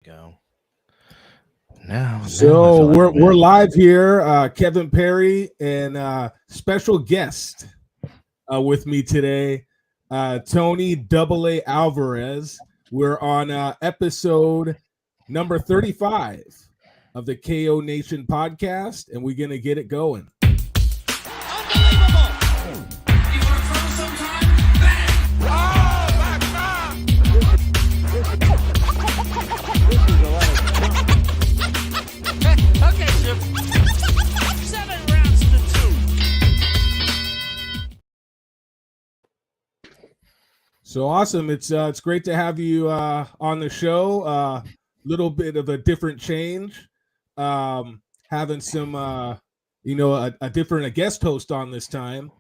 Go now. I So feel like we're live here. Kevin Perry and special guest with me today, Tony Double-A Alvarez. We're on episode number 35 of the Kayonation podcast, and we're gonna get it going. So awesome! It's great to have you on the show. Little bit of a different change, having some a different guest host on this time.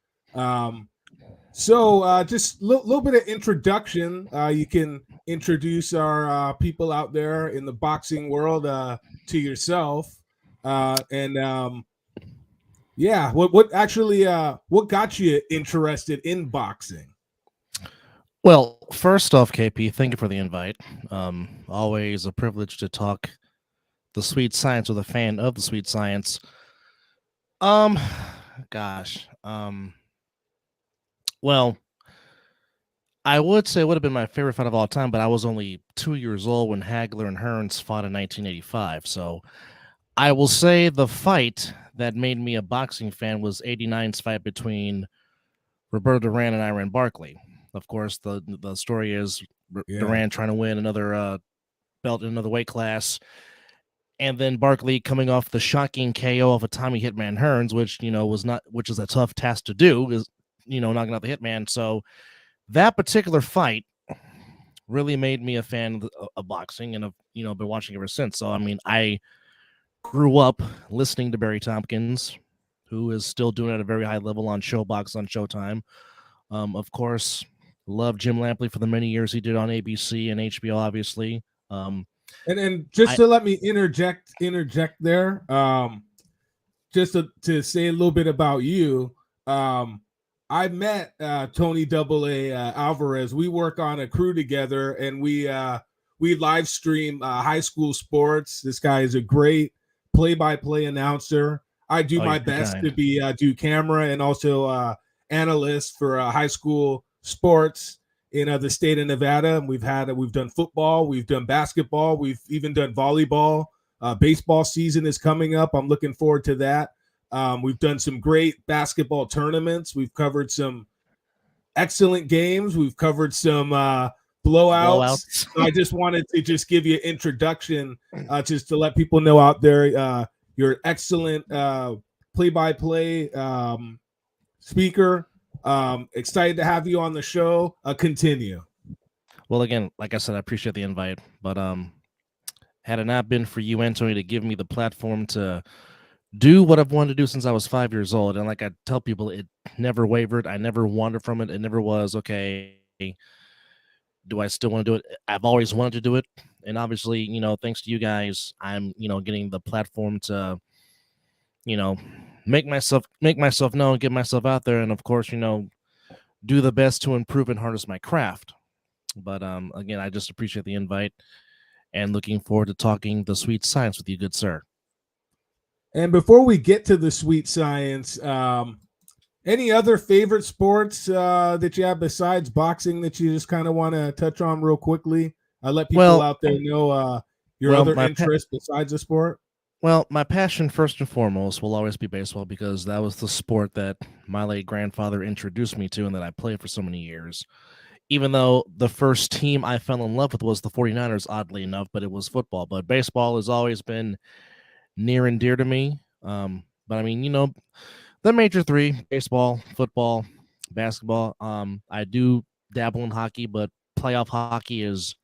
So just a little bit of introduction. You can introduce our people out there in the boxing world to yourself, and what actually what got you interested in boxing? Well, first off, KP, thank you for the invite. Always a privilege to talk the sweet science with a fan of the sweet science. Gosh. Well, I would say it would have been my favorite fight of all time, but I was only 2 years old when Hagler and Hearns fought in 1985. So I will say the fight that made me a boxing fan was 89's fight between Roberto Duran and Iran Barkley. Of course, the story is Duran trying to win another belt in another weight class, and then Barkley coming off the shocking KO of a Tommy Hitman Hearns, which is a tough task to do, is knocking out the Hitman. So that particular fight really made me a fan of boxing, and I've been watching ever since. So I mean, I grew up listening to Barry Tompkins, who is still doing it at a very high level on Showbox on Showtime. Of course, loved Jim Lampley for the many years he did on ABC and HBO, obviously. And just to let me interject there, just to say a little bit about you. I met Tony Double-A Alvarez. We work on a crew together, and we live stream high school sports. This guy is a great play-by-play announcer. I do my best to be do camera and also analyst for high school sports in the state of Nevada. And we've done football, we've done basketball, we've even done volleyball. Baseball season is coming up. I'm looking forward to that. We've done some great basketball tournaments. We've covered some excellent games. We've covered some blowouts. I just wanted to just give you an introduction, just to let people know out there, you're an excellent play-by-play speaker. Excited to have you on the show. Continue. Well, again, like I said, I appreciate the invite, but had it not been for you, Anthony, to give me the platform to do what I've wanted to do since I was 5 years old, and like I tell people, it never wavered. I never wandered from it. It never was, okay, do I still want to do it? I've always wanted to do it, and obviously, thanks to you guys, I'm, getting the platform to, make myself known, get myself out there, and of course, do the best to improve and harness my craft. But again, I just appreciate the invite and looking forward to talking the sweet science with you, good sir. And before we get to the sweet science, any other favorite sports that you have besides boxing that you just kind of want to touch on real quickly? Let people out there know your other interests besides the sport. Well, my passion first and foremost will always be baseball, because that was the sport that my late grandfather introduced me to and that I played for so many years. Even though the first team I fell in love with was the 49ers, oddly enough, but it was football. But baseball has always been near and dear to me. But I mean, the major three: baseball, football, basketball. I do dabble in hockey, but playoff hockey is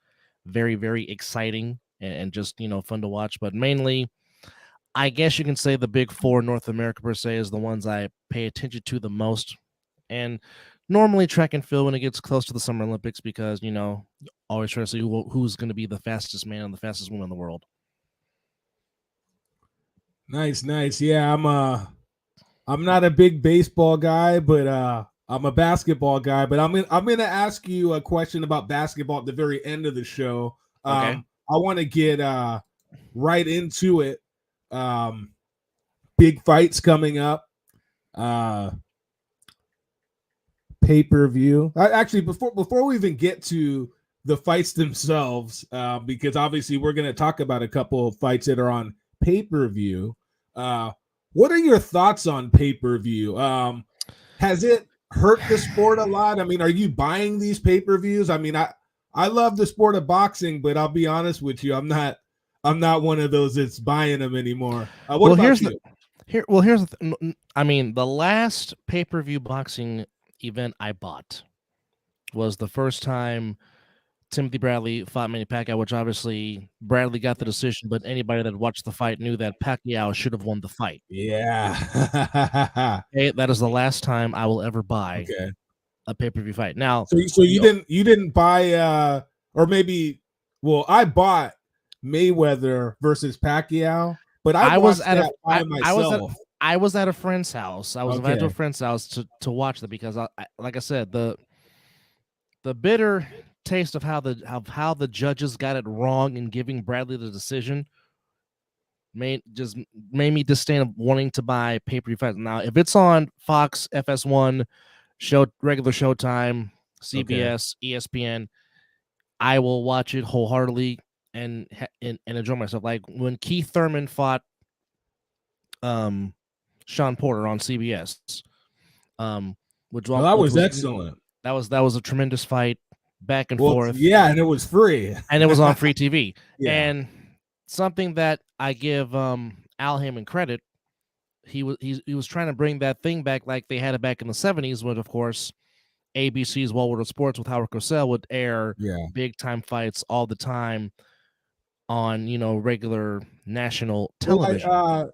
very, very exciting and just, fun to watch. But mainly, I guess you can say the big four in North America per se is the ones I pay attention to the most. And normally track and field when it gets close to the Summer Olympics, because, always try to see who's going to be the fastest man and the fastest woman in the world. Nice. Yeah, I'm not a big baseball guy, but I'm a basketball guy. But I'm gonna ask you a question about basketball at the very end of the show. Okay. want to get right into it. Big fights coming up. Pay-per-view. Actually, before we even get to the fights themselves, because obviously we're going to talk about a couple of fights that are on pay-per-view. What are your thoughts on pay-per-view? Has it hurt the sport a lot? I mean, are you buying these pay-per-views? I mean, I love the sport of boxing, but I'll be honest with you, I'm not one of those that's buying them anymore. What about you? Here's I mean, the last pay-per-view boxing event I bought was the first time Timothy Bradley fought Manny Pacquiao, which obviously Bradley got the decision, but anybody that watched the fight knew that Pacquiao should have won the fight. Yeah. Okay, that is the last time I will ever buy a pay-per-view fight. Now, so you didn't buy or maybe I bought Mayweather versus Pacquiao, but I was at myself. I was at a friend's house. I was invited to a friend's house to watch that because like I said, the bitter taste of how the judges got it wrong in giving Bradley the decision made me disdain of wanting to buy pay-per-view fights. Now, if it's on Fox, FS1, regular Showtime, CBS, ESPN, I will watch it wholeheartedly and enjoy myself. Like when Keith Thurman fought Sean Porter on CBS, which was excellent. That was a tremendous fight, back and forth. Yeah, and it was free. And it was on free TV. Yeah. And something that I give Al Heyman credit, he was trying to bring that thing back like they had it back in the 70s, when of course ABC's Wall World of Sports with Howard Cosell would air big time fights all the time on regular national television.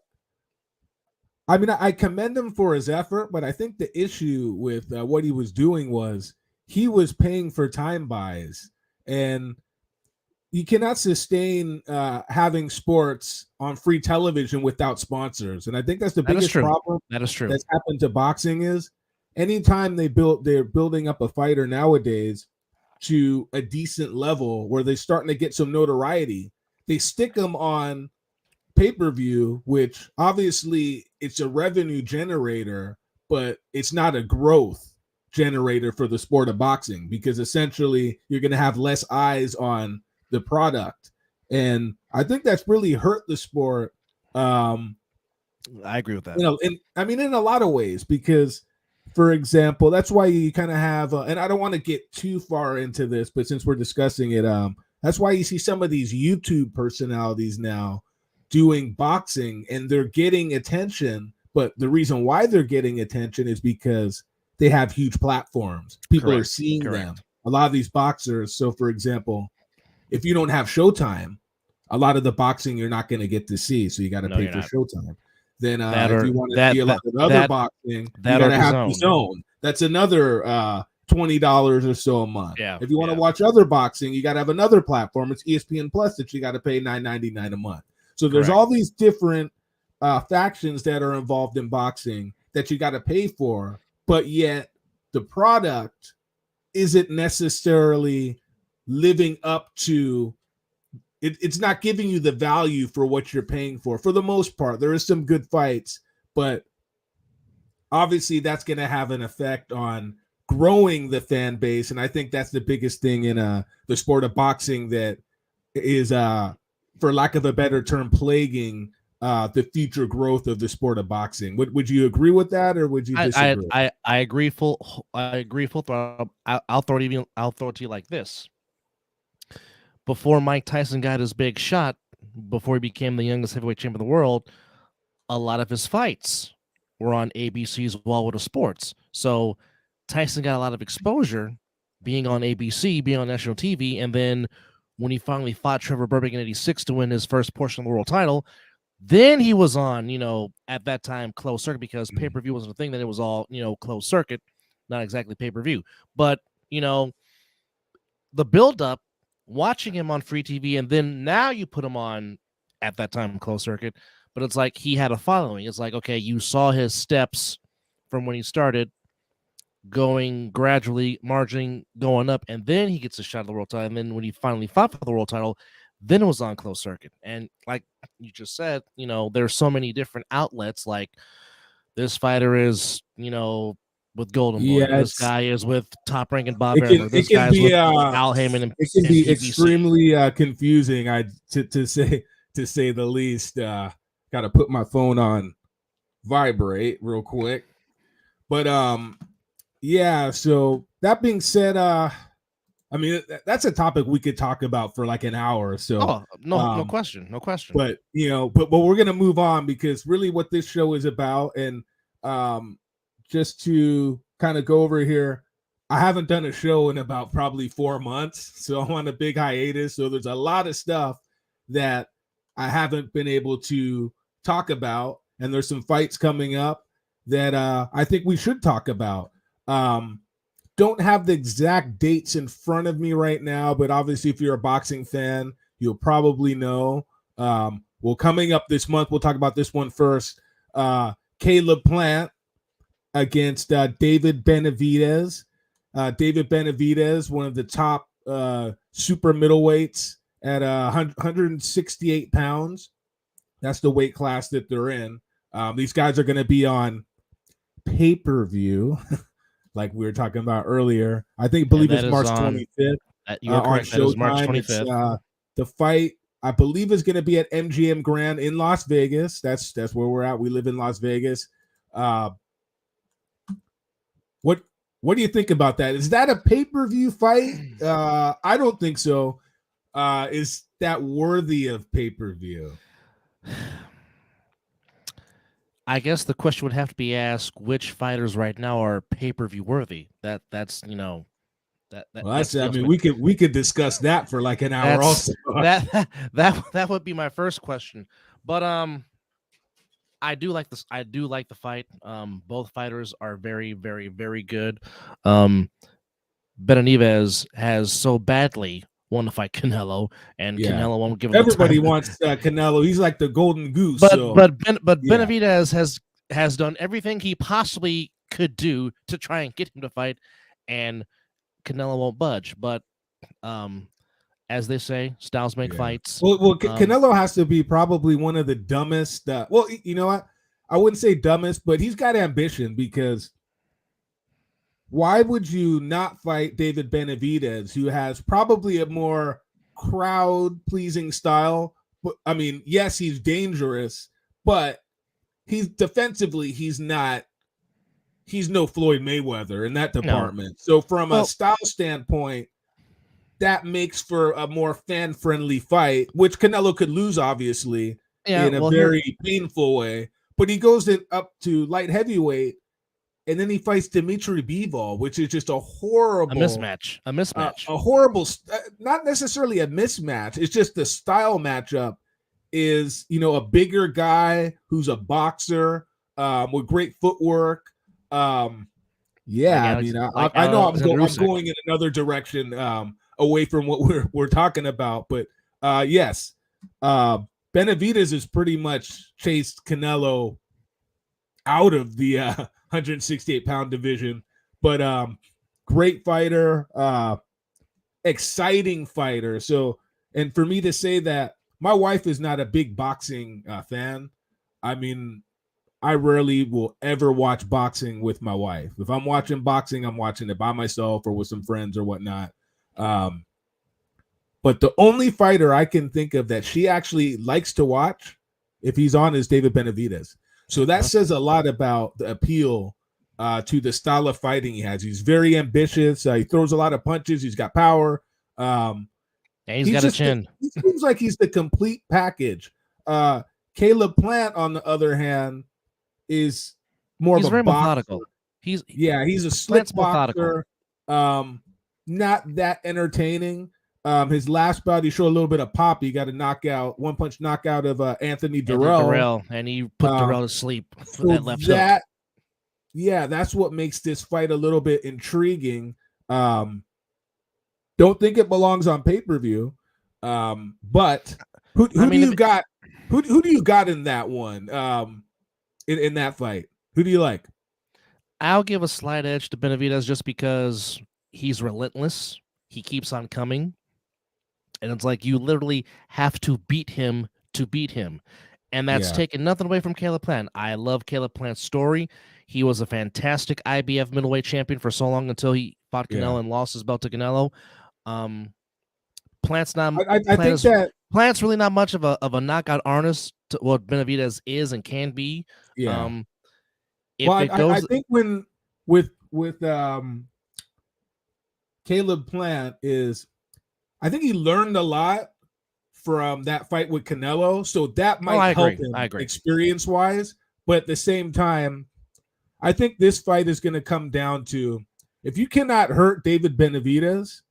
I mean, I commend him for his effort, but I think the issue with what he was doing was he was paying for time buys, and you cannot sustain having sports on free television without sponsors. And I think that's the biggest problem that is true that's happened to boxing is anytime they're building up a fighter nowadays to a decent level where they're starting to get some notoriety, they stick them on pay-per-view, which obviously it's a revenue generator, but it's not a growth generator for the sport of boxing, because essentially you're going to have less eyes on the product. And I think that's really hurt the sport. I agree with that. In a lot of ways, because for example, that's why you kind of have, and I don't want to get too far into this, but since we're discussing it, that's why you see some of these YouTube personalities now doing boxing, and they're getting attention. But the reason why they're getting attention is because they have huge platforms. People are seeing them. A lot of these boxers. So, for example, if you don't have Showtime, a lot of the boxing you're not going to get to see. So you got to pay for Showtime. Then if you want to see a lot of other boxing, you got to have DAZN. That's another $20 or so a month. Yeah, if you want to watch other boxing, you got to have another platform. It's ESPN Plus that you got to pay $9.99 a month. So there's all these different factions that are involved in boxing that you got to pay for, but yet the product isn't necessarily living up to it. It's not giving you the value for what you're paying for the most part. There is some good fights, but obviously that's going to have an effect on growing the fan base. And I think that's the biggest thing in the sport of boxing that is for lack of a better term, plaguing the future growth of the sport of boxing. Would you agree with that, or would you disagree? I agree full. I agree full throttle. I'll throw it to you like this. Before Mike Tyson got his big shot, before he became the youngest heavyweight champion of the world, a lot of his fights were on ABC's Wall World of Sports. So Tyson got a lot of exposure being on ABC, being on national TV, and then when he finally fought Trevor Burbank in '86 to win his first portion of the world title, then he was on, at that time, closed circuit, because pay-per-view wasn't a thing. Then it was all, closed circuit, not exactly pay-per-view. But, the build-up, watching him on free TV, and then now you put him on, at that time, closed circuit. But it's like he had a following. It's like, okay, you saw his steps from when he started, going gradually, margining, going up, and then he gets a shot at the world title. And then when he finally fought for the world title, then it was on closed circuit. And like you just said, there's so many different outlets. Like this fighter is, with Golden Boy. Yeah, This guy is with Top Rank and Bob it can Arum. it This can guy's be with Al Heyman it can and be PBC. extremely confusing. To say the least. Got to put my phone on vibrate real quick. But yeah. So that being said, I mean that's a topic we could talk about for like an hour or so. Oh, no question. But but we're gonna move on because really what this show is about, and just to kind of go over here, I haven't done a show in about probably 4 months, so I'm on a big hiatus. So there's a lot of stuff that I haven't been able to talk about, and there's some fights coming up that I think we should talk about. Don't have the exact dates in front of me right now, but obviously if you're a boxing fan, you'll probably know. Well, coming up this month, we'll talk about this one first. Caleb Plant against David Benavidez. David Benavidez, one of the top super middleweights at 168 pounds. That's the weight class that they're in. These guys are going to be on pay-per-view, like we were talking about earlier. I believe it's March 25th. You're correct. That is March 25th. The fight, I believe, is going to be at MGM Grand in Las Vegas. That's where we're at. We live in Las Vegas. What do you think about that? Is that a pay-per-view fight? I don't think so. Is that worthy of pay-per-view? I guess the question would have to be asked: which fighters right now are pay-per-view worthy? That's I mean, we could discuss that for like an hour. Also, that would be my first question. But I do like this. I do like the fight. Both fighters are very, very, very good. Benavidez has so badly want to fight Canelo, and Canelo won't give him. Everybody wants Canelo. He's like the golden goose. But Benavidez has done everything he possibly could do to try and get him to fight, and Canelo won't budge. But as they say, styles make fights. Well, Canelo has to be probably one of the dumbest. Well, you know what? I wouldn't say dumbest, but he's got ambition, because why would you not fight David Benavidez, who has probably a more crowd-pleasing style? But I mean, yes, he's dangerous, but he's defensively, he's no Floyd Mayweather in that department. No. So from a style standpoint, that makes for a more fan-friendly fight, which Canelo could lose, obviously, in a very painful way. But he goes up to light heavyweight, and then he fights Dimitri Bivol, which is just a mismatch. A horrible, not necessarily a mismatch. It's just the style matchup is, a bigger guy who's a boxer with great footwork. I mean, I know I'm going in another direction away from what we're talking about, but yes, Benavidez has pretty much chased Canelo out of the 168-pound division, but great fighter, exciting fighter. So, and for me to say that, my wife is not a big boxing fan. I mean, I rarely will ever watch boxing with my wife. If I'm watching boxing, I'm watching it by myself or with some friends or whatnot. But the only fighter I can think of that she actually likes to watch, if he's on, is David Benavidez. So that says a lot about the appeal to the style of fighting he has. He's very ambitious. He throws a lot of punches. He's got power. And he's got a chin. He seems like he's the complete package. Caleb Plant, on the other hand, is more of a very boxer. Methodical. He's a slick boxer. Not that entertaining. His last bout, he showed a little bit of pop. He got a one-punch knockout of Anthony Durrell, and he put Durrell to sleep for that left hook. Yeah, that's what makes this fight a little bit intriguing. Don't think it belongs on pay-per-view, but who do you got? Who do you got in that one? In that fight, who do you like? I'll give a slight edge to Benavidez just because he's relentless. He keeps on coming. and it's like you literally have to beat him to beat him. And that's taken nothing away from Caleb Plant. I love Caleb Plant's story. He was a fantastic IBF middleweight champion for so long until he fought Canelo and lost his belt to Canelo. Plant's not. Plant's really not much of a knockout artist to what Benavidez is and can be. Yeah. I think when with Caleb Plant is, I think he learned a lot from that fight with Canelo, so that might help him experience-wise. But at the same time, I think this fight is going to come down to, if you cannot hurt David Benavidez,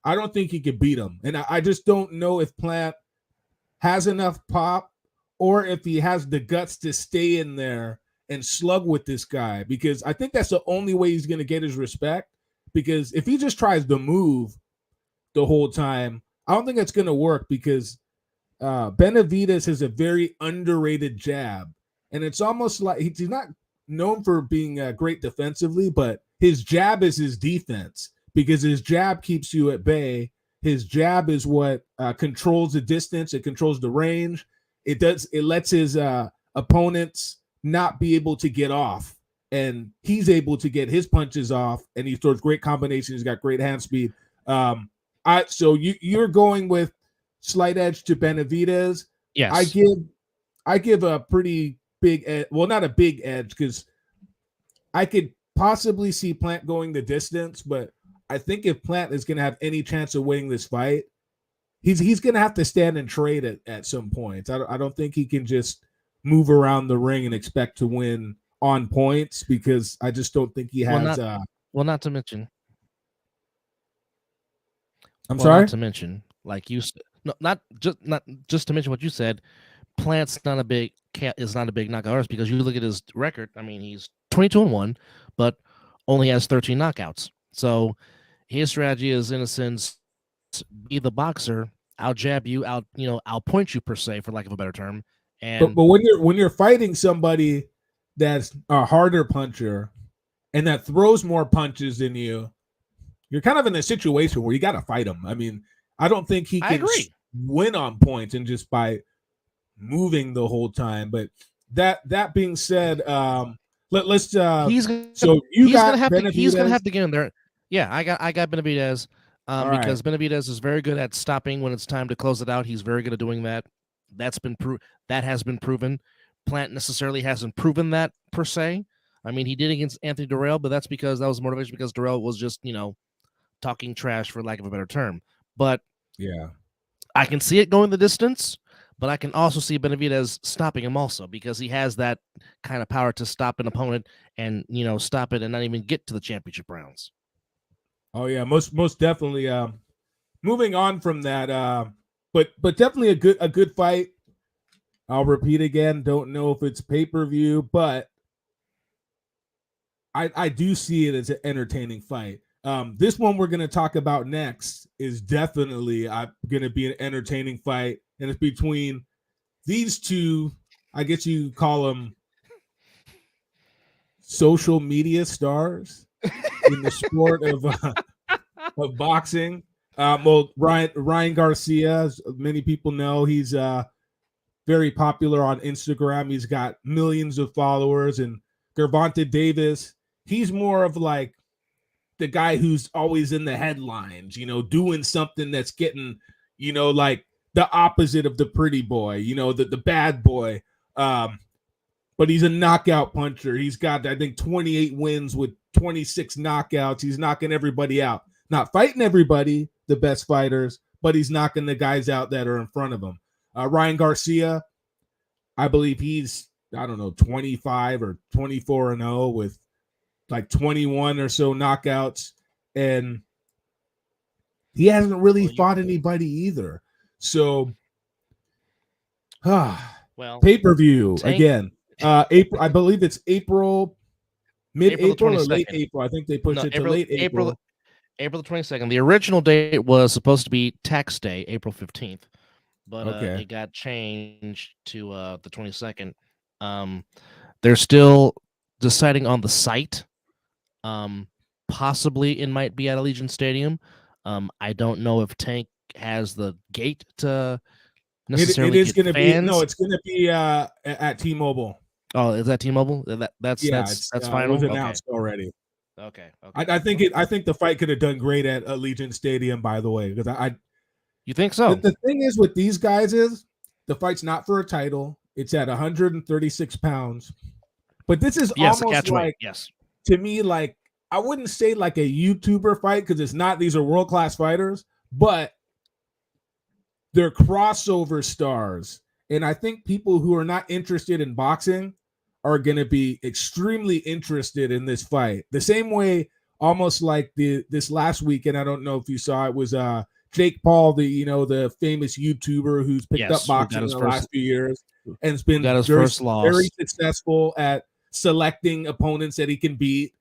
I don't think he could beat him. And I just don't know if Plant has enough pop or if he has the guts to stay in there and slug with this guy, because I think that's the only way he's going to get his respect. Because if he just tries to move the whole time, I don't think it's going to work, because Benavidez has a very underrated jab. And it's almost like he's not known for being great defensively, but his jab is his defense, because his jab keeps you at bay. His jab is what controls the distance. It controls the range. It lets his opponents not be able to get off. And he's able to get his punches off, and he throws great combinations. He's got great hand speed. So you're going with slight edge to Benavidez. Yes. I give a pretty big edge. Well, not a big edge, because I could possibly see Plant going the distance, but I think if Plant is going to have any chance of winning this fight, he's going to have to stand and trade at some point. I don't think he can just move around the ring and expect to win on points, because I just don't think he has. Not to mention. Sorry. Not to mention, like you said, not just to mention what you said. Plant's is not a big knockout artist, because you look at his record. I mean, he's 22-1, but only has 13 knockouts. So his strategy is, in a sense, be the boxer. I'll jab you, I'll point you, per se, for lack of a better term. And but when you're fighting somebody that's a harder puncher and that throws more punches than you, you're kind of in a situation where you got to fight him. I mean, I don't think he can win on points and just by moving the whole time. But that being said, let's. He's gonna have to get in there. Yeah, I got Benavidez because Benavidez is very good at stopping when it's time to close it out. He's very good at doing that. That has been proven. Plant necessarily hasn't proven that, per se. I mean, he did against Anthony Durrell, but that's because that was motivation, because Durrell was just, talking trash, for lack of a better term. But yeah, I can see it going the distance, but I can also see Benavidez stopping him also, because he has that kind of power to stop an opponent and, stop it and not even get to the championship rounds. Oh yeah, most definitely. Moving on from that, but definitely a good fight. I'll repeat again, don't know if it's pay-per-view, but I do see it as an entertaining fight. This one we're going to talk about next is definitely going to be an entertaining fight, and it's between these two. I guess you call them social media stars in the sport of boxing. Well, Ryan Garcia, as many people know, he's very popular on Instagram. He's got millions of followers. And Gervonta Davis, he's more of like the guy who's always in the headlines, doing something that's getting, like the opposite of the pretty boy, the bad boy. But he's a knockout puncher. He's got, I think, 28 wins with 26 knockouts. He's knocking everybody out. Not fighting everybody, the best fighters, but he's knocking the guys out that are in front of him. Ryan Garcia, I believe he's, 25 or 24-0 with like 21 or so knockouts. And he hasn't really fought anybody either. So, pay-per-view again. April, I believe it's mid-April or late April. I think they pushed it to late April. April the 22nd. The original date was supposed to be tax day, April 15th. But it got changed to the 22nd. They're still deciding on the site. Possibly it might be at Allegiant Stadium. I don't know if Tank has the gate to It necessarily is get going to be fans. it's going to be at T-Mobile. Oh, is that T-Mobile? That's It final. was announced already. Okay. I think the fight could have done great at Allegiant Stadium. By the way, because You think so? the thing is with these guys is the fight's not for a title. It's at 136 pounds, but this is almost like yes. To me, like I wouldn't say like a YouTuber fight because it's not. These are world class fighters, but they're crossover stars, and I think people who are not interested in boxing are going to be extremely interested in this fight. The same way, almost like this last weekend. I don't know if you saw it was Jake Paul, the famous YouTuber who's picked up boxing in the last few years and has been very successful at selecting opponents that he can beat.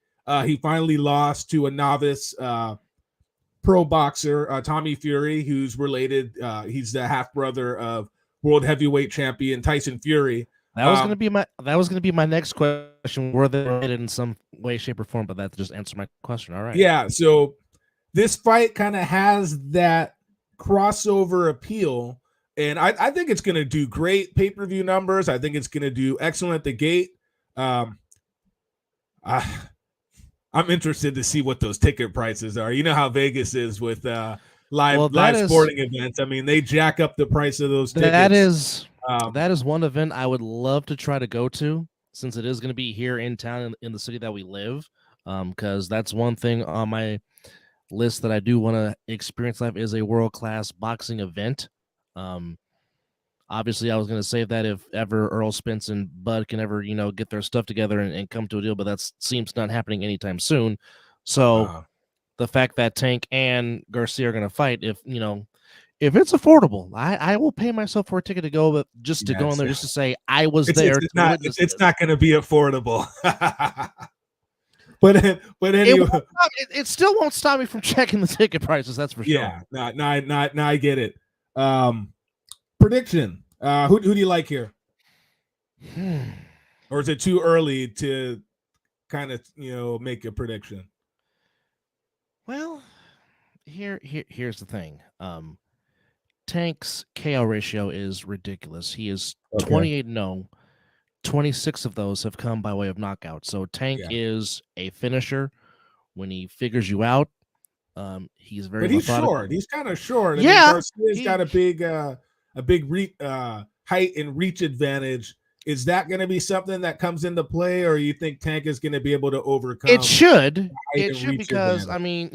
He finally lost to a novice pro boxer, Tommy Fury, who's related. He's the half brother of world heavyweight champion Tyson Fury. That was gonna be my next question. Were they related in some way, shape, or form? But that just answered my question. All right. Yeah. So this fight kind of has that crossover appeal, and I think it's going to do great pay-per-view numbers. I think it's going to do excellent at the gate. I'm interested to see what those ticket prices are. You know how Vegas is with live sporting events. I mean, they jack up the price of those tickets. That is one event I would love to try to go to, since it is going to be here in town in the city that we live. Because that's one thing on my list that I do want to experience live is a world-class boxing event. Obviously, I was going to say that if ever Earl Spence and Bud can ever, get their stuff together and come to a deal, but that seems not happening anytime soon. So the fact that Tank and Garcia are going to fight, if it's affordable, I will pay myself for a ticket to go, but just to go in there, just to say I was there. It's not going to be affordable. But anyway, it still won't stop me from checking the ticket prices. That's for sure. Yeah, no, I get it. Prediction. Who do you like here? Or is it too early to kind of make a prediction? Well, here's the thing. Tank's KO ratio is ridiculous. He is 28-0. 26 of those have come by way of knockout. So Tank is a finisher. When he figures you out, he's very. But he's short. He's kind of short. I mean, Garcia's got a big height and reach advantage. Is that going to be something that comes into play, or you think Tank is going to be able to overcome? It should. It should, because advantage?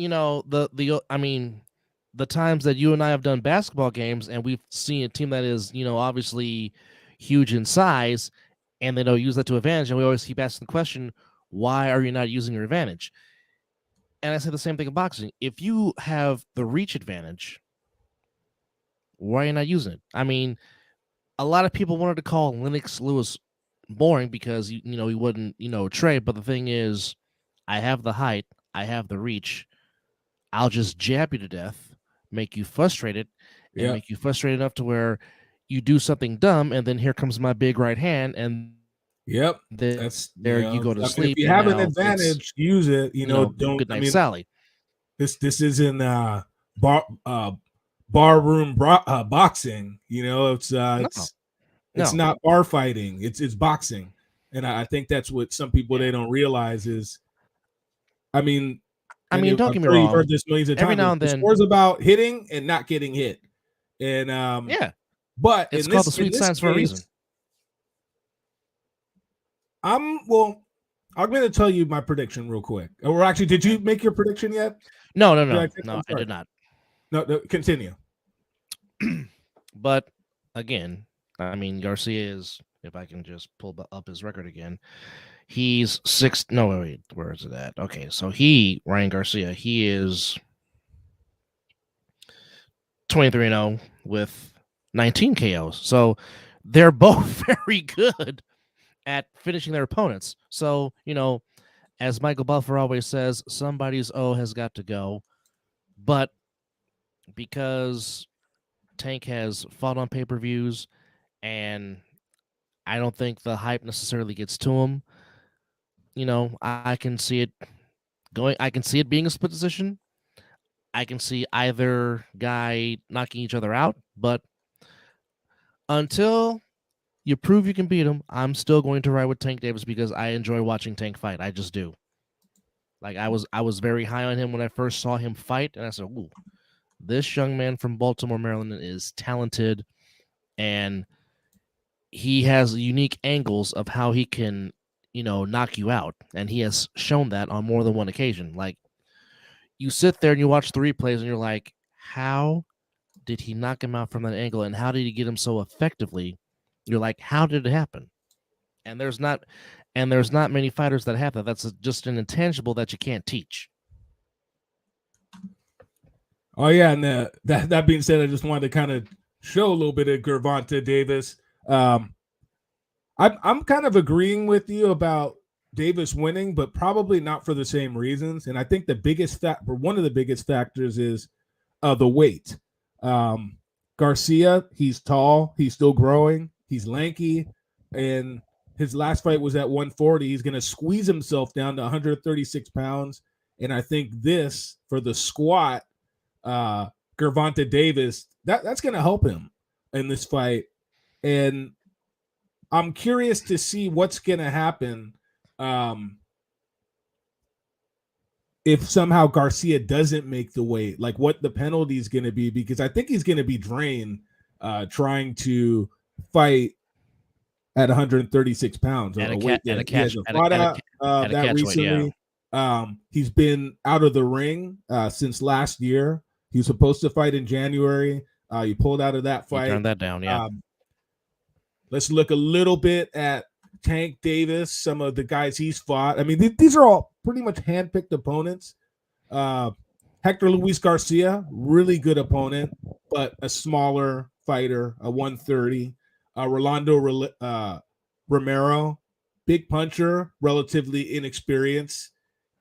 The times that you and I have done basketball games and we've seen a team that is obviously huge in size, and they don't use that to advantage, and we always keep asking the question, why are you not using your advantage? And I say the same thing in boxing. If you have the reach advantage, why are you not using it? I mean, a lot of people wanted to call Lennox Lewis boring because he wouldn't trade. But the thing is, I have the height, I have the reach. I'll just jab you to death, make you frustrated, and make you frustrated enough to where you do something dumb, and then here comes my big right hand, and that's you go to sleep. If you have an advantage, use it. Don't. Good night, Sally. This isn't barroom boxing. It's not bar fighting. It's boxing, and I think that's what some people they don't realize is. I mean, don't get me wrong. You've heard this millions of times. Every now and then, the sport's about hitting and not getting hit, and but it's called the sweet science for a reason. I'm going to tell you my prediction real quick. Or actually, did you make your prediction yet? No, I did not. No, continue. But again, I mean, Garcia is, if I can just pull up his record again, he's where is it at? Okay, so Ryan Garcia, he is 23-0 with 19 KOs. So they're both very good at finishing their opponents. So, as Michael Buffer always says, somebody's O has got to go. But because Tank has fought on pay-per-views, and I don't think the hype necessarily gets to him, I can see it going. I can see it being a split decision. I can see either guy knocking each other out, but until you prove you can beat him, I'm still going to ride with Tank Davis because I enjoy watching Tank fight. I just do. Like I was very high on him when I first saw him fight, and I said, "Ooh, this young man from Baltimore, Maryland, is talented, and he has unique angles of how he can, knock you out, and he has shown that on more than one occasion. Like you sit there and you watch the replays, and you're like, how did he knock him out from that angle, and how did he get him so effectively? You're like, how did it happen? And there's not many fighters that have that. That's just an intangible that you can't teach. Oh yeah, and that being said, I just wanted to kind of show a little bit of Gervonta Davis. I'm kind of agreeing with you about Davis winning, but probably not for the same reasons. And I think one of the biggest factors is the weight. Garcia, he's tall, he's still growing, he's lanky, and his last fight was at 140. He's going to squeeze himself down to 136 pounds. And I think this, for the squat, Gervonta Davis, that's going to help him in this fight. And I'm curious to see what's going to happen if somehow Garcia doesn't make the weight, like what the penalty is going to be, because I think he's going to be drained trying to fight at 136 pounds. At a catch recently. He's been out of the ring since last year. He was supposed to fight in January. He pulled out of that fight. He turned that down, yeah. Let's look a little bit at Tank Davis, some of the guys he's fought. I mean, these are all pretty much handpicked opponents. Hector Luis Garcia, really good opponent, but a smaller fighter, a 130. Rolando Romero, big puncher, relatively inexperienced.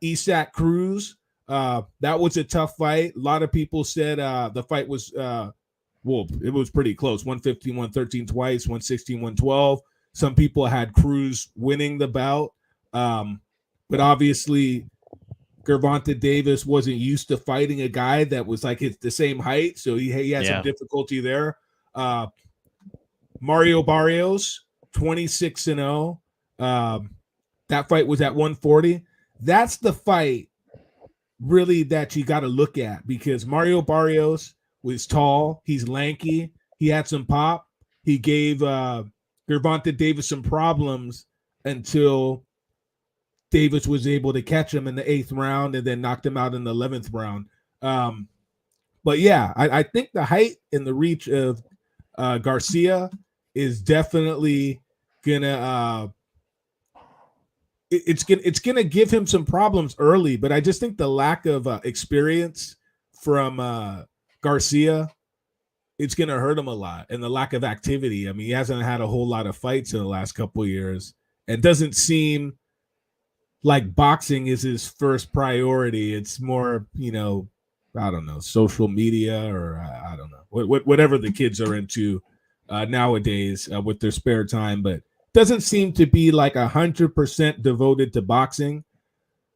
Isaac Cruz, that was a tough fight. A lot of people said the fight was, it was pretty close. 115, 113 twice, 116, 112. Some people had Cruz winning the bout. But obviously, Gervonta Davis wasn't used to fighting a guy that was like the same height. So he had some difficulty there. Mario Barrios, 26-0. That fight was at 140. That's the fight really that you got to look at, because Mario Barrios was tall. He's lanky. He had some pop. He gave Gervonta Davis some problems until Davis was able to catch him in the 8th round and then knocked him out in the 11th round. But yeah, I think the height and the reach of Garcia is definitely gonna it's gonna give him some problems early. But I just think the lack of experience from Garcia, it's gonna hurt him a lot, and the lack of activity. I mean, he hasn't had a whole lot of fights in the last couple of years, and doesn't seem like boxing is his first priority. It's more, I don't know, social media, or I don't know, whatever the kids are into nowadays with their spare time, but doesn't seem to be like 100% devoted to boxing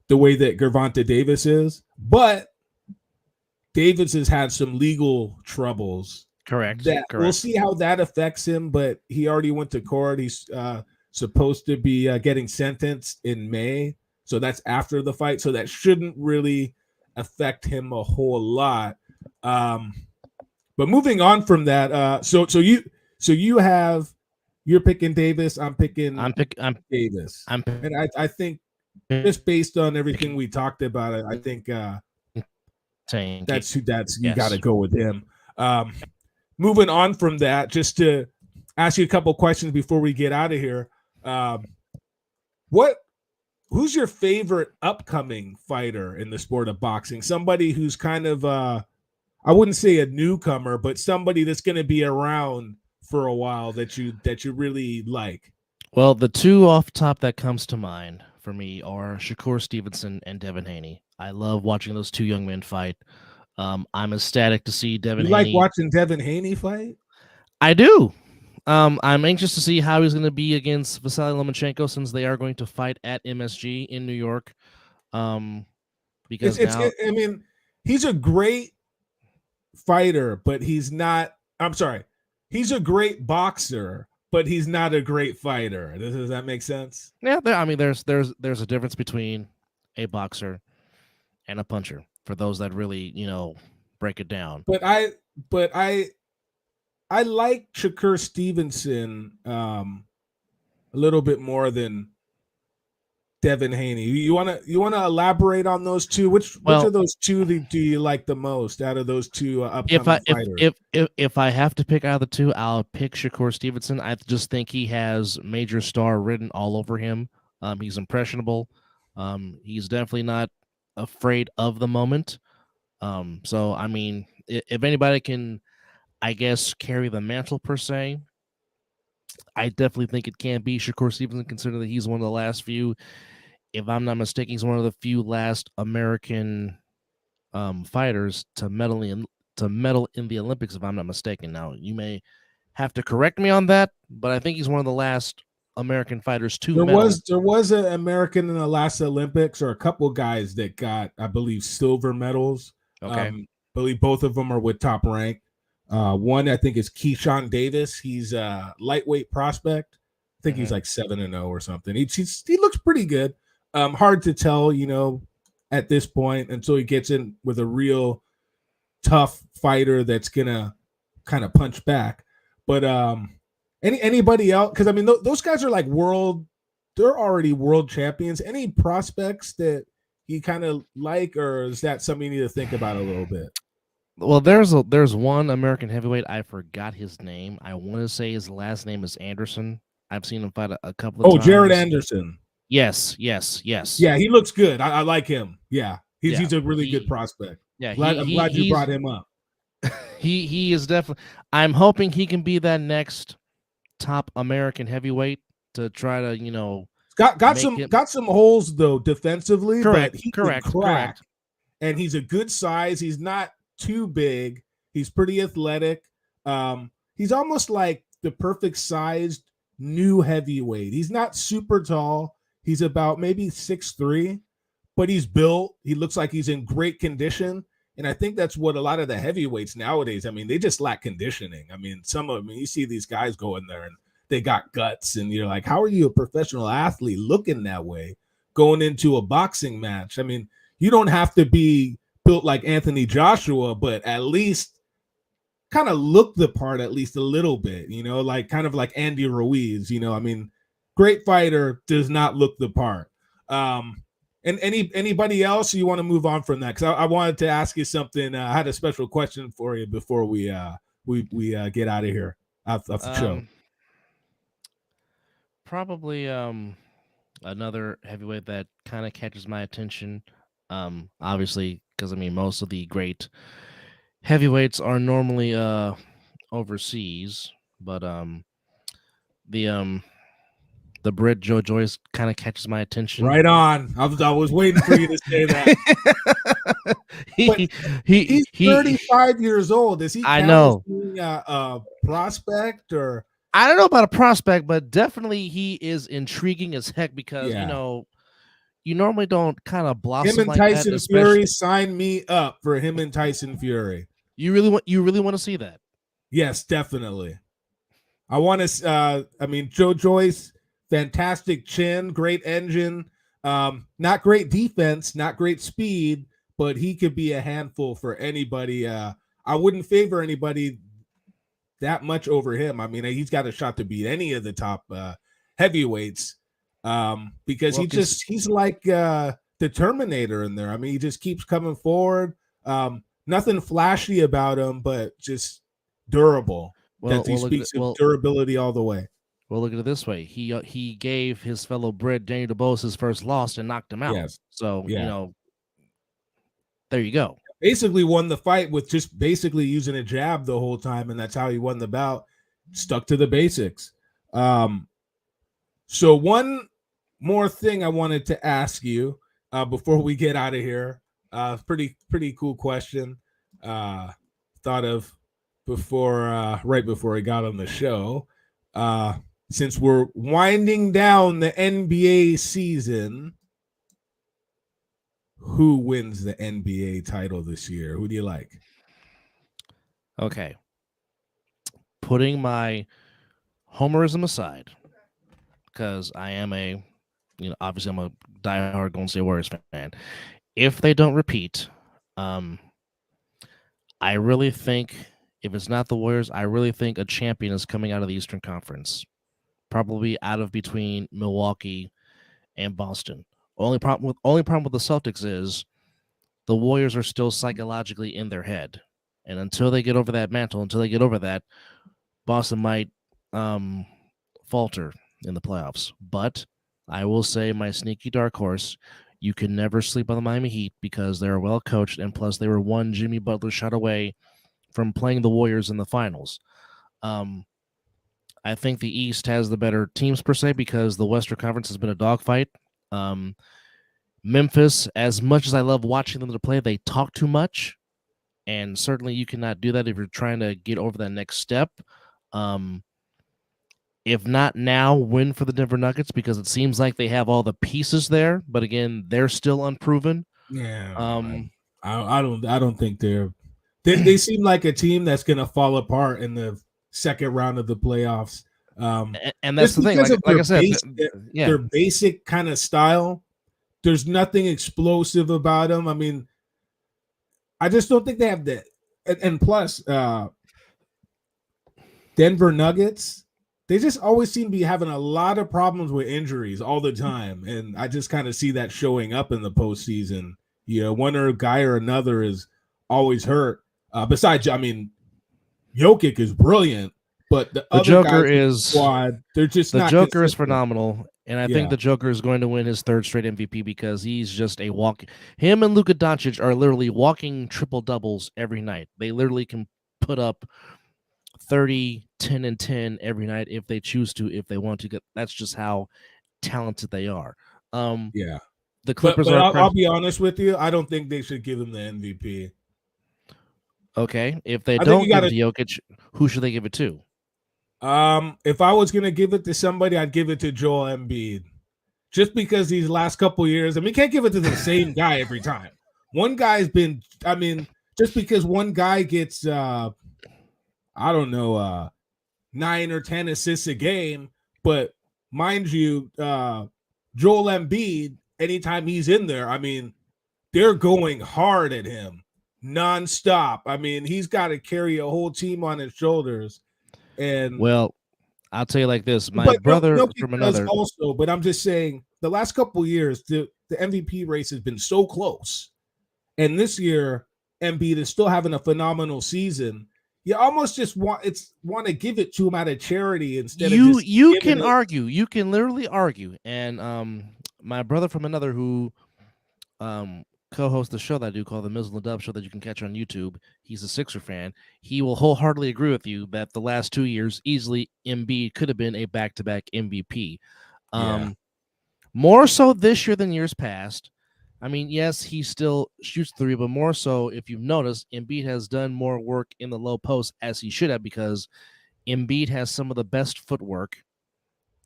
the way that Gervonta Davis is. But Davis has had some legal troubles. Correct. We'll see how that affects him, but he already went to court. He's supposed to be getting sentenced in May. So that's after the fight. So that shouldn't really affect him a whole lot. But moving on from that, you're picking Davis. I'm picking Davis. And I think just based on everything we talked about, I think that's you got to go with him. Moving on from that, just to ask you a couple questions before we get out of here. Who's your favorite upcoming fighter in the sport of boxing? Somebody who's kind of I wouldn't say a newcomer, but somebody that's going to be around for a while that you really like. Well, the two off top that comes to mind for me are Shakur Stevenson and Devin Haney. I love watching those two young men fight. I'm ecstatic to see Devin Haney. You like watching Devin Haney fight? I do. I'm anxious to see how he's going to be against Vasily Lomachenko, since they are going to fight at MSG in New York. Because he's a great fighter, but he's not. I'm sorry, he's a great boxer, but he's not a great fighter. Does that make sense? Yeah, I mean, there's a difference between a boxer and a puncher for those that really break it down. But I like Shakur Stevenson a little bit more than Devin Haney. You wanna elaborate on those two? Which of those two do you like the most out of those two upcoming fighters? If I have to pick out of the two, I'll pick Shakur Stevenson. I just think he has major star written all over him. He's impressionable. He's definitely not afraid of the moment. So I mean, if anybody can, I guess, carry the mantle per se, I definitely think it can be Shakur Stevenson, considering that he's one of the last few. If I'm not mistaken, he's one of the few last American fighters to medal in the Olympics. If I'm not mistaken, now you may have to correct me on that, but I think he's one of the last American fighters to medal. There was an American in the last Olympics, or a couple guys that got, I believe, silver medals. Okay, I believe both of them are with Top Rank. One I think is Keyshawn Davis. He's a lightweight prospect. I think he's like 7-0 or something. He looks pretty good. Hard to tell, at this point until he gets in with a real tough fighter that's gonna kind of punch back. But anybody else? Because I mean, those guys are like they're already world champions. Any prospects that you kind of like, or is that something you need to think about a little bit? Well, there's one American heavyweight. I forgot his name. I want to say his last name is Anderson. I've seen him fight a couple of times. Jared Anderson. Yes. Yeah, he looks good. I like him. Yeah, he's a really good prospect. Yeah, I'm glad you brought him up. He is definitely. I'm hoping he can be that next top American heavyweight to try to got some holes though defensively. Correct. But he correct. And he's a good size. He's not too big. He's pretty athletic. He's almost like the perfect sized new heavyweight. He's not super tall. He's about maybe 6'3", but he's built. He looks like he's in great condition. And I think that's what a lot of the heavyweights nowadays, I mean, they just lack conditioning. I mean, you see these guys go in there and they got guts, and you're like, how are you a professional athlete looking that way going into a boxing match? I mean, you don't have to be built like Anthony Joshua, but at least kind of look the part at least a little bit, like kind of like Andy Ruiz, I mean, great fighter, does not look the part. And anybody else, you want to move on from that? Because I wanted to ask you something. I had a special question for you before we get out of here off the show. Probably another heavyweight that kind of catches my attention. Obviously, because I mean, most of the great heavyweights are normally overseas, but the Brit Joe Joyce kind of catches my attention. Right on. I was waiting for you to say that. He's 35 years old. Is he? I know. Being a prospect, or I don't know about a prospect, but definitely he is intriguing as heck because you normally don't kind of blossom. Him and Tyson Fury, sign me up for him and Tyson Fury. You really want to see that? Yes, definitely. I want to. I mean, Joe Joyce. Fantastic chin, great engine, not great defense, not great speed, but he could be a handful for anybody. I wouldn't favor anybody that much over him. I mean, he's got a shot to beat any of the top heavyweights because he's like the Terminator in there. I mean, he just keeps coming forward. Nothing flashy about him, but just durable. He speaks of durability all the way. Well, look at it this way. He gave his fellow Brit, Daniel Dubois, his first loss and knocked him out. Yes. So, there you go. Basically won the fight with just basically using a jab the whole time, and that's how he won the bout. Stuck to the basics. So one more thing I wanted to ask you before we get out of here. Pretty cool question. Thought of right before I got on the show. Since we're winding down the NBA season, who wins the NBA title this year. Who do you like? Okay. Putting my homerism aside, because I am obviously I'm a diehard Golden State Warriors fan. If they don't repeat, I really think if it's not the Warriors, I really think a champion is coming out of the Eastern Conference, probably out of between Milwaukee and Boston. Only problem with the Celtics is the Warriors are still psychologically in their head, and until they get over that mantle, Boston might falter in the playoffs. But I will say my sneaky dark horse, you can never sleep on the Miami Heat because they're well coached, and plus they were one Jimmy Butler shot away from playing the Warriors in the finals. I think the East has the better teams per se because the Western Conference has been a dogfight. Memphis, as much as I love watching them to play, they talk too much, and certainly you cannot do that if you're trying to get over that next step. If not now, win for the Denver Nuggets because it seems like they have all the pieces there, but again, they're still unproven. Yeah, I don't think they seem like a team that's going to fall apart in the second round of the playoffs. And that's the thing. Like I said, their basic kind of style. There's nothing explosive about them. I mean, I just don't think they have that. And plus, Denver Nuggets, they just always seem to be having a lot of problems with injuries all the time. And I just kind of see that showing up in the postseason. One or a guy or another is always hurt. Besides, I mean, Jokic is brilliant, but the other Joker guys is squad, they're just the not Joker is consistent. phenomenal. And I think the Joker is going to win his third straight MVP because he's just a walk. Him and Luka Doncic are literally walking triple doubles every night. They literally can put up 30, 10, and 10 every night if they choose to, if they want to. That's just how talented they are. The Clippers but I'll be honest with you. I don't think they should give him the MVP. Okay, if they don't give it to Jokic, who should they give it to? If I was gonna give it to somebody, I'd give it to Joel Embiid, just because these last couple years. I mean, can't give it to the same guy every time. One guy's been. I mean, just because one guy gets, I don't know, 9 or 10 assists a game, but mind you, Joel Embiid, anytime he's in there, I mean, they're going hard at him nonstop. I mean, he's got to carry a whole team on his shoulders. And well, I'll tell you like this: my brother from another. Also, but I'm just saying, the last couple of years, the MVP race has been so close, and this year, Embiid is still having a phenomenal season. You almost just want to give it to him out of charity instead of just you can argue. You can literally argue. And my brother from another who co-hosts the show that I do called the Mizzle and Dub Show that you can catch on YouTube. He's a Sixer fan. He will wholeheartedly agree with you that the last 2 years easily Embiid could have been a back-to-back MVP. More so this year than years past. I mean, yes, he still shoots three, but more so, if you've noticed, Embiid has done more work in the low post as he should have because Embiid has some of the best footwork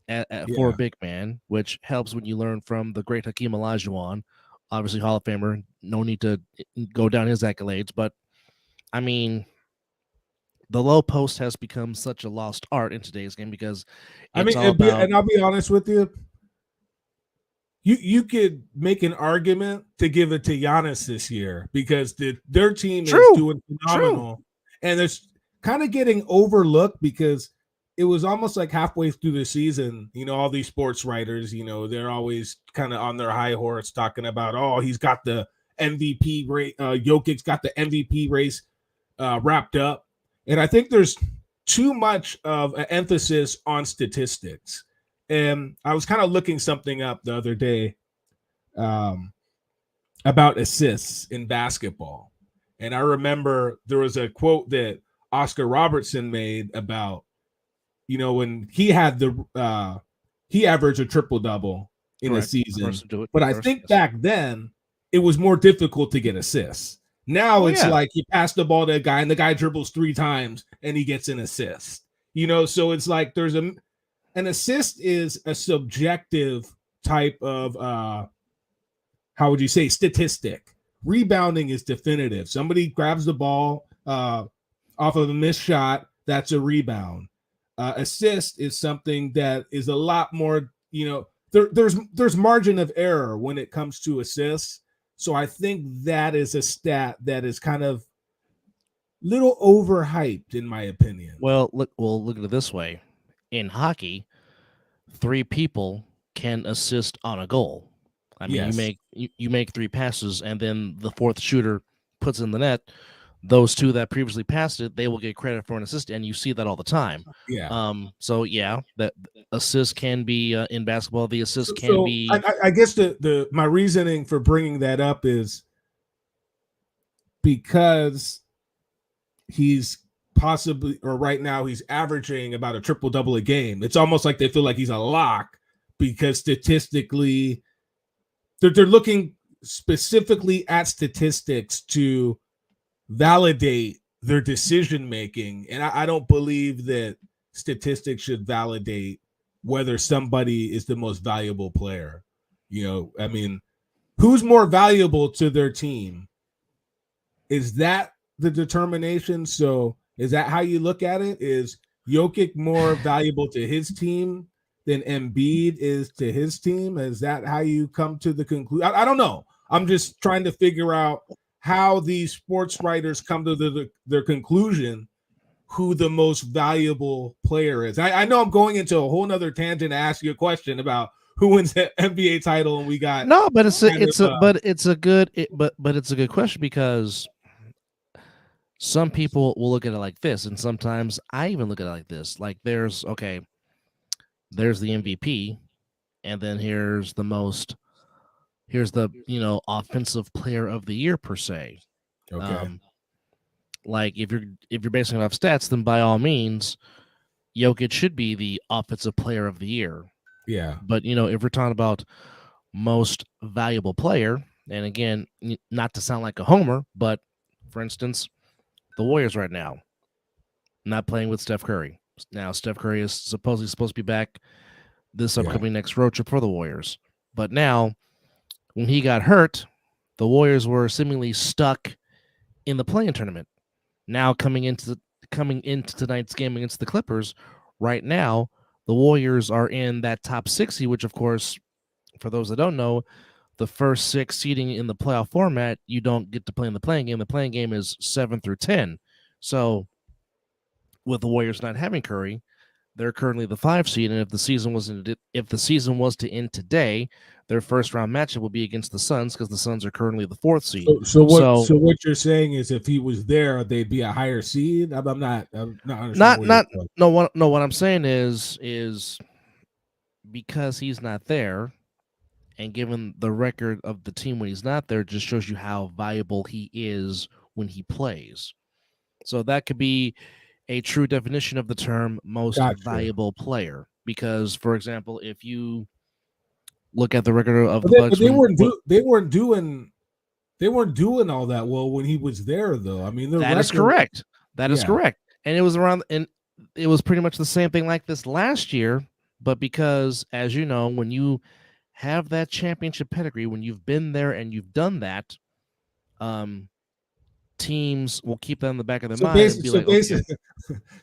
for a big man, which helps when you learn from the great Hakeem Olajuwon, obviously Hall of Famer. No need to go down his accolades, but I mean, the low post has become such a lost art in today's game because and I'll be honest with you. You could make an argument to give it to Giannis this year because their team is doing phenomenal. And it's kind of getting overlooked because it was almost like halfway through the season, all these sports writers, they're always kind of on their high horse talking about, he's got the MVP race, Jokic's got the MVP race wrapped up. And I think there's too much of an emphasis on statistics. And I was kind of looking something up the other day about assists in basketball. And I remember there was a quote that Oscar Robertson made about, when he had he averaged a triple-double in a season. But I think back then it was more difficult to get assists. Now it's like you pass the ball to a guy and the guy dribbles 3 times and he gets an assist. So it's like there's an assist is a subjective type of how would you say, statistic. Rebounding is definitive. Somebody grabs the ball off of a missed shot, that's a rebound. Assist is something that is a lot more, there's margin of error when it comes to assists. So I think that is a stat that is kind of little overhyped, in my opinion. Well, look at it this way. In hockey, 3 people can assist on a goal. I mean, Yes. you make 3 passes, and then the 4th shooter puts in the net. Those 2 that previously passed it, they will get credit for an assist, and you see that all the time. Yeah. So yeah, that assist can be in basketball. The assist can be. I guess my reasoning for bringing that up is because he's possibly, or right now he's averaging about a triple-double a game. It's almost like they feel like he's a lock because statistically, they're looking specifically at statistics to validate their decision making, and I don't believe that statistics should validate whether somebody is the most valuable player. I mean, who's more valuable to their team? Is that the determination? So is that how you look at it? Is Jokic more valuable to his team than Embiid is to his team? Is that how you come to the conclusion? I don't know. I'm just trying to figure out how these sports writers come to their conclusion who the most valuable player is. I know I'm going into a whole nother tangent to ask you a question about who wins the NBA title, and we got no, but it's a good question, because some people will look at it like this, and sometimes I even look at it like this. Like there's the MVP, and then here's the offensive player of the year per se. Okay. Like if you're basing it off stats, then by all means, Jokic should be the offensive player of the year. Yeah. But if we're talking about most valuable player, and again, not to sound like a homer, but for instance, the Warriors right now, not playing with Steph Curry. Now Steph Curry is supposed to be back this upcoming next road trip for the Warriors. But now, when he got hurt, the Warriors were seemingly stuck in the play-in tournament. Now coming into tonight's game against the Clippers, right now the Warriors are in that top 60, which of course, for those that don't know, the first 6 seeding in the playoff format, you don't get to play in the playing game. The playing game is 7 through 10. So with the Warriors not having Curry, they're currently the 5 seed, and if the season was to end today, their first round matchup will be against the Suns, because the Suns are currently the 4th seed. So what you're saying is, if he was there, they'd be a higher seed. I'm not what I'm saying is because he's not there, and given the record of the team when he's not there, just shows you how valuable he is when he plays. So that could be a true definition of the term most valuable player, because, for example, if you look at the record of the Bucks, they weren't doing all that well when he was there, though. I mean, that is correct. That is correct, and it was pretty much the same thing like this last year. But because, as you know, when you have that championship pedigree, when you've been there and you've done that, teams will keep that in the back of their mind.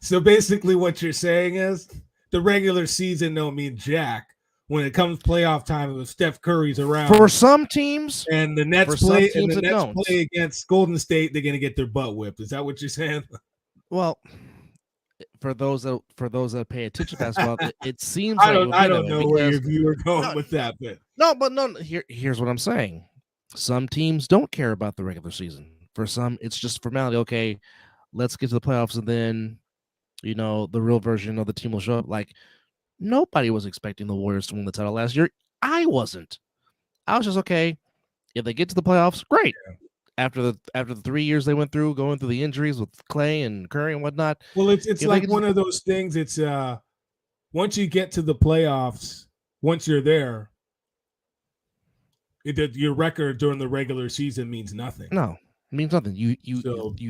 So basically, what you're saying is the regular season don't mean jack when it comes playoff time. If Steph Curry's around, for some teams, and the Nets play against Golden State, they're gonna get their butt whipped. Is that what you're saying? Well, for those that pay attention to basketball, it seems I don't know where you were going with that, but here's what I'm saying. Some teams don't care about the regular season. For some, it's just formality. Okay, let's get to the playoffs, and then, the real version of the team will show up. Like, nobody was expecting the Warriors to win the title last year. I wasn't. I was just, okay, if they get to the playoffs, great. Yeah. After the 3 years they went through, going through the injuries with Clay and Curry and whatnot. Well, it's like one of those things. It's once you get to the playoffs, once you're there, your record during the regular season means nothing. No. It means nothing.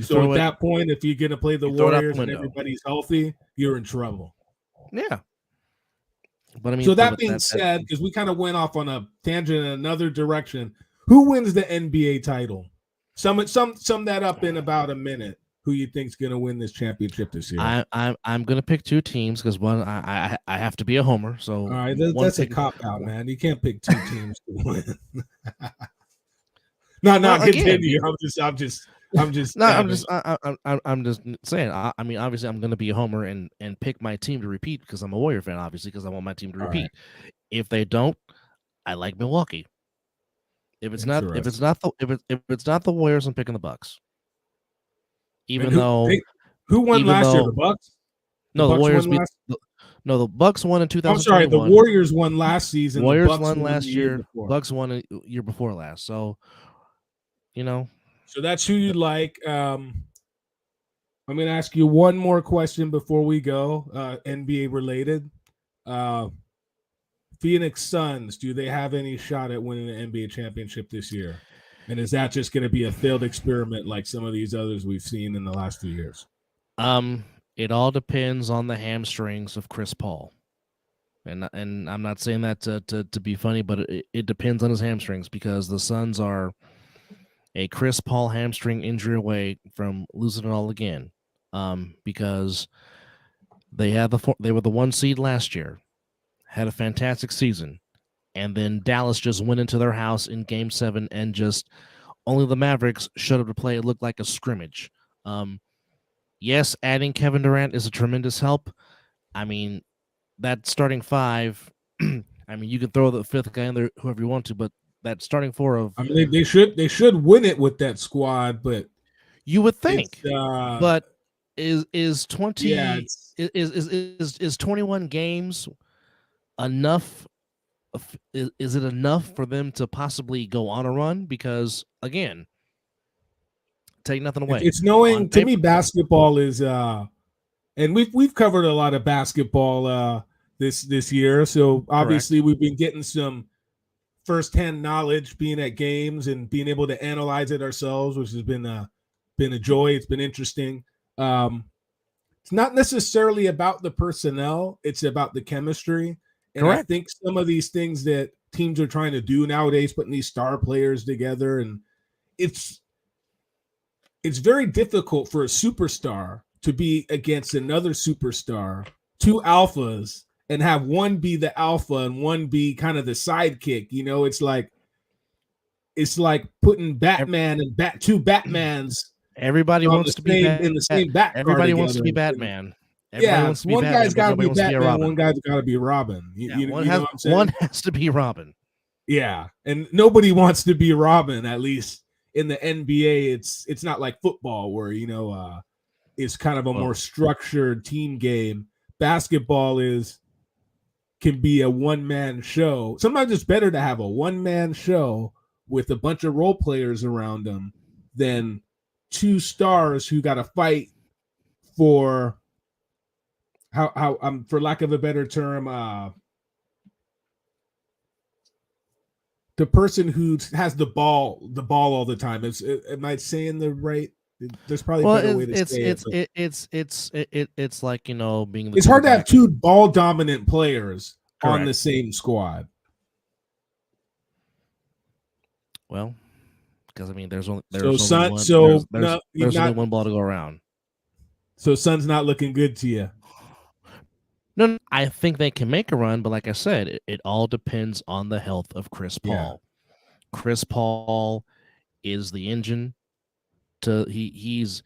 So at that point, if you're going to play the Warriors and everybody's healthy, you're in trouble. Yeah. But I mean, so that being said, because we kind of went off on a tangent in another direction, Who wins the NBA title? Sum that up in about a minute. Who you think's going to win this championship this year? I'm going to pick two teams because one I have to be a homer. So all right, that's a cop out, man. You can't pick two teams to win. No, continue. I'm just no, I'm just saying. I mean, obviously, I'm going to be a homer and pick my team to repeat because I'm a Warrior fan, obviously, because I want my team to repeat. Right. If they don't, I like Milwaukee. If it's not the Warriors, I'm picking the Bucks. Even though who won last year? The Bucks? No, the Warriors beat. The Bucks won in 2021. I'm sorry, the Warriors won last season. Warriors won last year. Bucks won a year before last. So, So that's who you like. I'm going to ask you one more question before we go, NBA related. Phoenix Suns, do they have any shot at winning the NBA championship this year? And is that just going to be a failed experiment like some of these others we've seen in the last 2 years? It all depends on the hamstrings of Chris Paul. And I'm not saying that to be funny, but it depends on his hamstrings because the Suns are a Chris Paul hamstring injury away from losing it all again. Because they were the 1 seed last year, had a fantastic season, and then Dallas just went into their house in Game 7 and just only the Mavericks showed up to play. It looked like a scrimmage. Yes, adding Kevin Durant is a tremendous help. I mean, that starting five, I mean, you can throw the fifth guy in there, whoever you want to, but that starting four of... I mean, they should win it with that squad, but... You would think, but is 20 is 21 games enough? Is it enough for them to possibly go on a run? Because again, take nothing away. It's knowing to me, basketball is, and we've covered a lot of basketball this year. So obviously, Correct. We've been getting some firsthand knowledge, being at games and being able to analyze it ourselves, which has been a joy. It's been interesting. It's not necessarily about the personnel; it's about the chemistry. And Correct. I think some of these things that teams are trying to do nowadays, putting these star players together, and it's very difficult for a superstar to be against another superstar, two alphas, and have one be the alpha and one be kind of the sidekick. It's like putting Batman and two Batmans. Everybody wants to be in the same back. Everybody wants to be Batman. One guy's got to be Batman. One guy's got to be Robin. One has to be Robin. Yeah, and nobody wants to be Robin. At least in the NBA, it's not like football where it's kind of a more structured team game. Basketball can be a one-man show. Sometimes it's better to have a one-man show with a bunch of role players around them than two stars who got to fight for how for lack of a better term, the person who has the ball all the time. Am I saying the right? There's probably a better way to say it. It's like being. It's hard to have two ball dominant players Correct. On the same squad. Well, because I mean, there's only one ball to go around. So Sun's not looking good to you. No, I think they can make a run, but like I said, it all depends on the health of Chris Paul. Yeah. Chris Paul is the engine. He's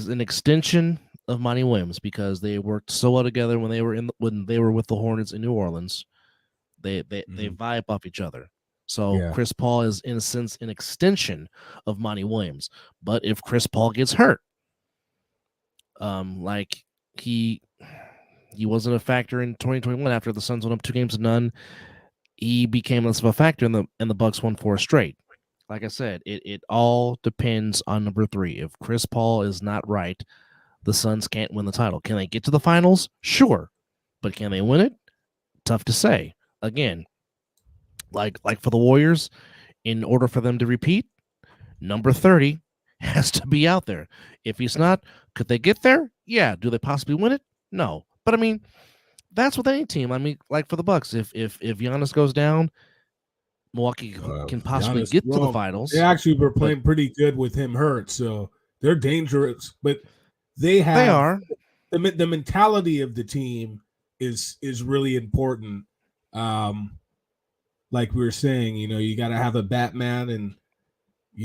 an extension of Monty Williams because they worked so well together when they were with the Hornets in New Orleans. They vibe off each other. So Chris Paul is in a sense an extension of Monty Williams. But if Chris Paul gets hurt, like he wasn't a factor in 2021 after the Suns went up 2-0. He became less of a factor and the Bucks won 4 straight. Like I said, it all depends on number 3. If Chris Paul is not right, the Suns can't win the title. Can they get to the finals? Sure. But can they win it? Tough to say. Again, like for the Warriors, in order for them to repeat, number 30 has to be out there. If he's not, could they get there? Yeah. Do they possibly win it? No. But I mean, that's with any team. I mean, like for the Bucks, if Giannis goes down, Milwaukee can be possibly honest, get to the well, finals. They actually were playing pretty good with him hurt, so they're dangerous. But they are. the mentality of the team is really important. Like we were saying, you got to have a Batman and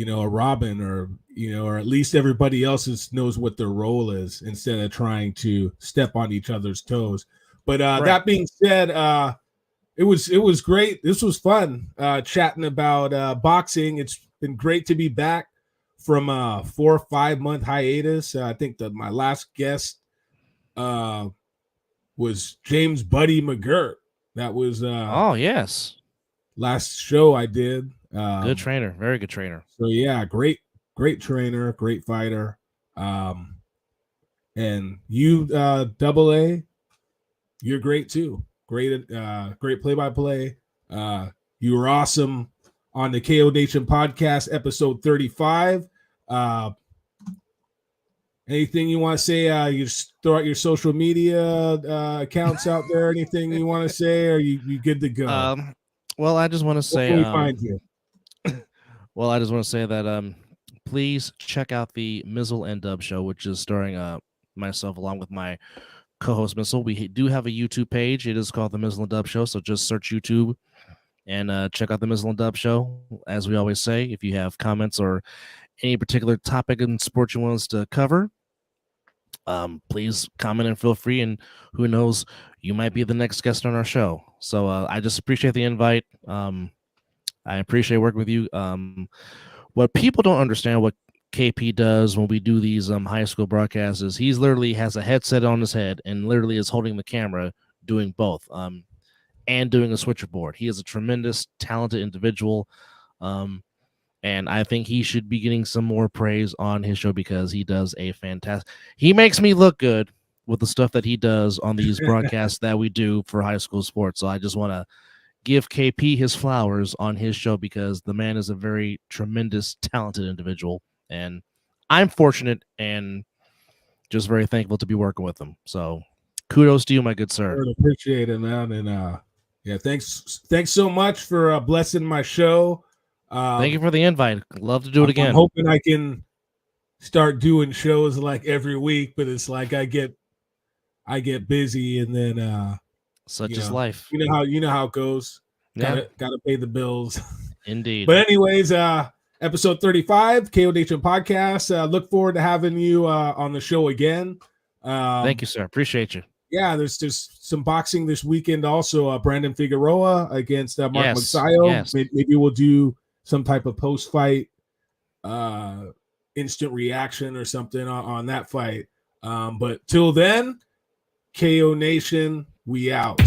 a Robin, or or at least everybody else knows what their role is instead of trying to step on each other's toes. But that being said, it was great. This was fun chatting about boxing. It's been great to be back from a 4 or 5 month hiatus. I think that my last guest was James Buddy McGirt. That was oh yes, last show I did. Good trainer, very good trainer. So yeah, great trainer, great fighter. And you Double A, you're great too. Great play-by-play. You were awesome on the Kayonation podcast, episode 35. Anything you want to say? You throw out your social media accounts out there. Anything you want to say? Or you good to go? Well, I just want to say, we find you. Well, I just want to say that please check out the Mizzle and Dub show, which is starring myself along with my co-host Missile. We do have a YouTube page. It is called the Mizzle and Dub Show. So just search YouTube and check out the Mizzle and Dub Show. As we always say, if you have comments or any particular topic in sports you want us to cover, please comment and feel free. And who knows, you might be the next guest on our show. So I just appreciate the invite. I appreciate working with you. What people don't understand, what KP does when we do these high school broadcasts, is he's literally has a headset on his head and literally is holding the camera, doing both, and doing a switcherboard. He is a tremendous, talented individual, and I think he should be getting some more praise on his show because he does a fantastic. He makes me look good with the stuff that he does on these broadcasts that we do for high school sports. So I just want to give KP his flowers on his show because the man is a very tremendous, talented individual. And I'm fortunate and just very thankful to be working with him. So kudos to you, my good sir. I appreciate it, man. And yeah, thanks so much for blessing my show. Thank you for the invite. Love to do it again. I'm hoping I can start doing shows like every week, but it's like I get busy, and then such is life. You know how it goes. Yeah. Gotta pay the bills. Indeed. But anyways, episode 35, Kayonation podcast. Look forward to having you on the show again. Thank you, sir. Appreciate you. Yeah, there's some boxing this weekend also. Brandon Figueroa against Mark Magsayo. Yes. Maybe we'll do some type of post-fight instant reaction or something on that fight. But till then, Kayonation, we out.